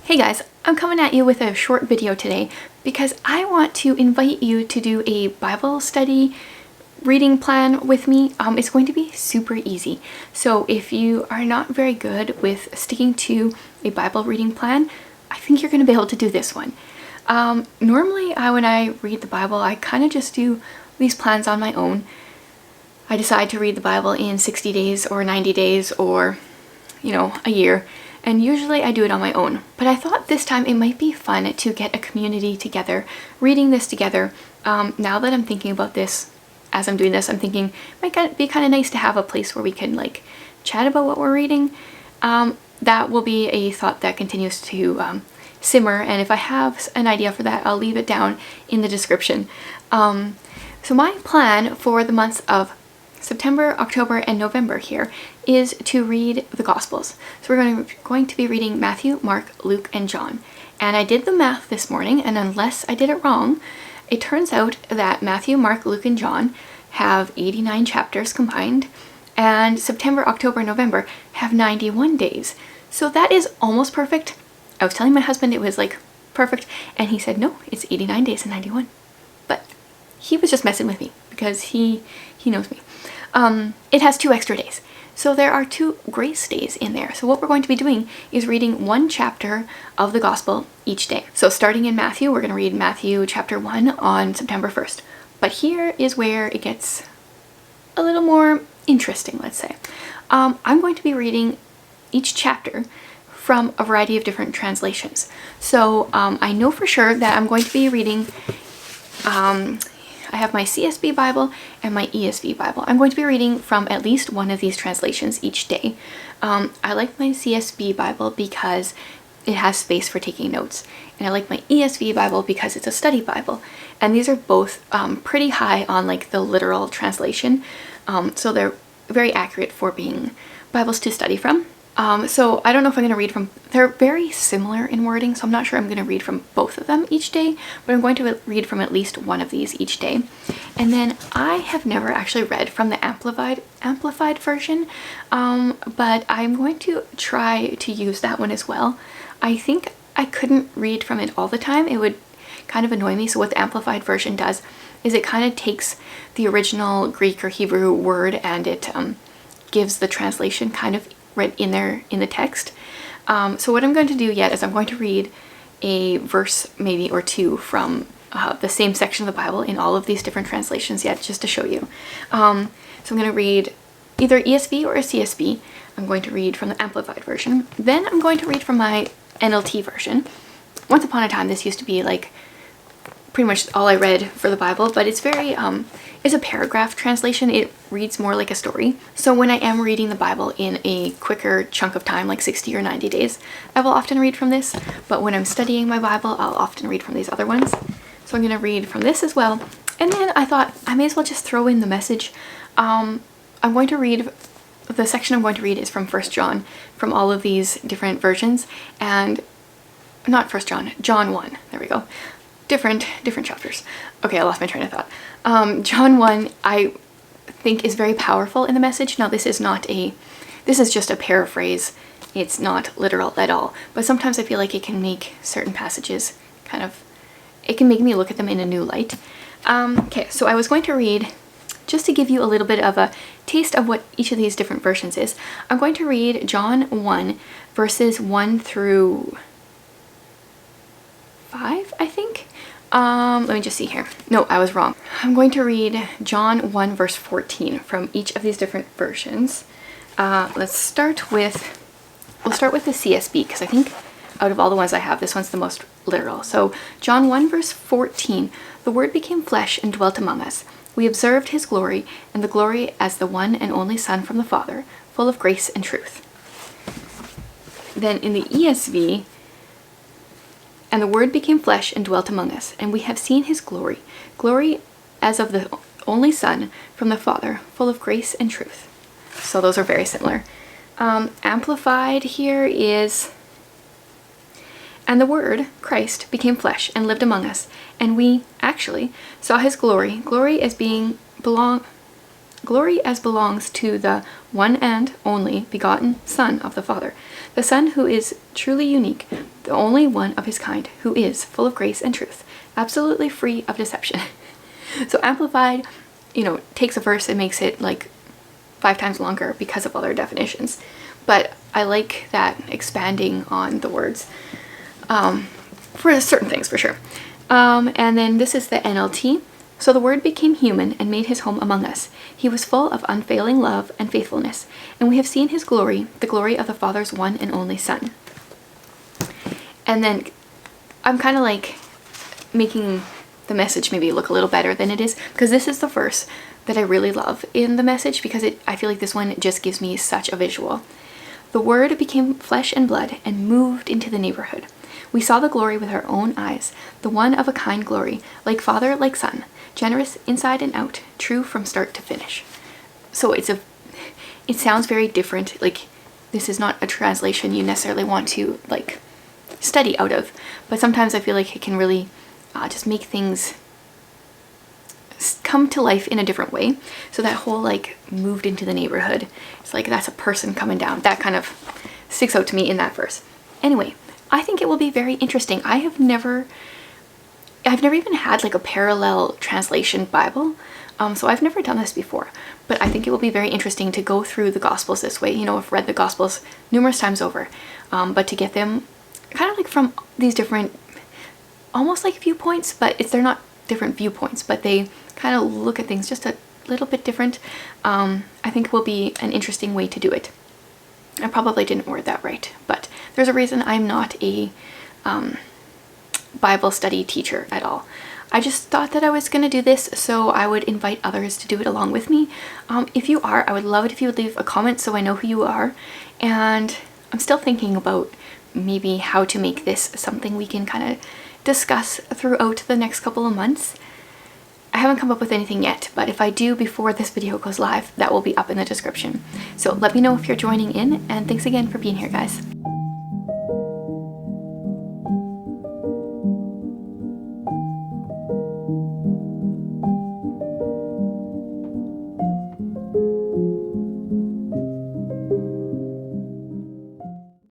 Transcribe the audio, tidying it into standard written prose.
Hey guys, I'm coming at you with a short video today because I want to invite you to do a Bible study reading plan with me. It's going to be super easy. So if you are not very good with sticking to a Bible reading plan, I think you're going to be able to do this one. Normally when I read the Bible, I kind of just do these plans on my own. I decide to read the Bible in 60 days or 90 days or, a year. And usually I do it on my own. But I thought this time it might be fun to get a community together, reading this together. Now that I'm thinking about this, as I'm doing this, I'm thinking it might be kind of nice to have a place where we can chat about what we're reading. That will be a thought that continues to simmer, and if I have an idea for that, I'll leave it down in the description. So my plan for the months of September, October, and November here is to read the Gospels. So we're going to be reading Matthew, Mark, Luke, and John. And I did the math this morning, and unless I did it wrong, it turns out that Matthew, Mark, Luke, and John have 89 chapters combined, and September, October, and November have 91 days. So that is almost perfect. I was telling my husband it was perfect, and he said, no, it's 89 days and 91. But he was just messing with me because he knows me. It has 2 extra days. So there are 2 grace days in there. So what we're going to be doing is reading 1 chapter of the gospel each day. So starting in Matthew, we're going to read Matthew chapter 1 on September 1st. But here is where it gets a little more interesting, let's say. I'm going to be reading each chapter from a variety of different translations. So I know for sure that I'm going to be reading I have my CSB Bible and my ESV Bible. I'm going to be reading from at least one of these translations each day. I like my CSB Bible because it has space for taking notes. And I like my ESV Bible because it's a study Bible. And these are both pretty high on the literal translation. So they're very accurate for being Bibles to study from. So I don't know if I'm going to read from, they're very similar in wording, so I'm not sure I'm going to read from both of them each day, but I'm going to read from at least one of these each day. And then I have never actually read from the amplified version, but I'm going to try to use that one as well. I think I couldn't read from it all the time. It would kind of annoy me. So what the amplified version does is it kind of takes the original Greek or Hebrew word and it gives the translation kind of right in there in the text. So what I'm going to do yet is I'm going to read a verse maybe or 2 from the same section of the Bible in all of these different translations yet, just to show you. So I'm going to read either ESV or a CSB. I'm going to read from the Amplified version. Then I'm going to read from my NLT version. Once upon a time, this used to be pretty much all I read for the Bible, but it's very, it's a paragraph translation. It reads more like a story. So when I am reading the Bible in a quicker chunk of time, like 60 or 90 days, I will often read from this, but when I'm studying my Bible, I'll often read from these other ones. So I'm going to read from this as well. And then I thought I may as well just throw in the message. I'm going to read, the section I'm going to read is from 1 John, from all of these different versions, and not 1 John, John 1, there we go. Different chapters. Okay, I lost my train of thought. John 1, I think is very powerful in the message. Now this is just a paraphrase. It's not literal at all. But sometimes I feel like it can make certain passages it can make me look at them in a new light. Okay, so I was going to read, just to give you a little bit of a taste of what each of these different versions is, I'm going to read John 1, verses 1 through 5, I think. Let me just see here. No, I was wrong. I'm going to read John 1 verse 14 from each of these different versions. We'll start with the CSB because I think out of all the ones I have, this one's the most literal. So John 1 verse 14, the Word became flesh and dwelt among us. We observed his glory, and the glory as the one and only Son from the Father, full of grace and truth. Then in the ESV, and the Word became flesh and dwelt among us, and we have seen his glory, glory as of the only Son from the Father, full of grace and truth. So those are very similar. Amplified here is, and the Word, Christ, became flesh and lived among us, and we actually saw his glory, glory as belongs to the one and only begotten Son of the Father, the Son who is truly unique, the only one of his kind who is full of grace and truth, absolutely free of deception. So Amplified, you know, takes a verse and makes it like 5 times longer because of all their definitions. But I like that expanding on the words for certain things, for sure. And then this is the NLT. So the Word became human and made his home among us. He was full of unfailing love and faithfulness, and we have seen his glory, the glory of the Father's one and only Son. And then I'm kind of like making the message maybe look a little better than it is, because this is the verse that I really love in the message, because I feel like this one just gives me such a visual. The Word became flesh and blood and moved into the neighborhood. We saw the glory with our own eyes, the one of a kind glory, like Father, like Son, generous inside and out, true from start to finish. So it sounds very different. Like, this is not a translation you necessarily want to like study out of, but sometimes I feel like it can really just make things come to life in a different way. So that whole like moved into the neighborhood, it's like that's a person coming down. That kind of sticks out to me in that verse. Anyway, I think it will be very interesting. I've never even had like a parallel translation Bible, so I've never done this before, but I think it will be very interesting to go through the Gospels this way. You know, I've read the Gospels numerous times over, but to get them kind of like from these different, almost like viewpoints, but they're not different viewpoints, but they kind of look at things just a little bit different. I think will be an interesting way to do it. I probably didn't word that right, but there's a reason I'm not a Bible study teacher at all. I just thought that I was going to do this so I would invite others to do it along with me. If you are, I would love it if you would leave a comment so I know who you are. And I'm still thinking about maybe how to make this something we can kind of discuss throughout the next couple of months. I haven't come up with anything yet, but if I do before this video goes live, that will be up in the description. So let me know if you're joining in, and thanks again for being here, guys.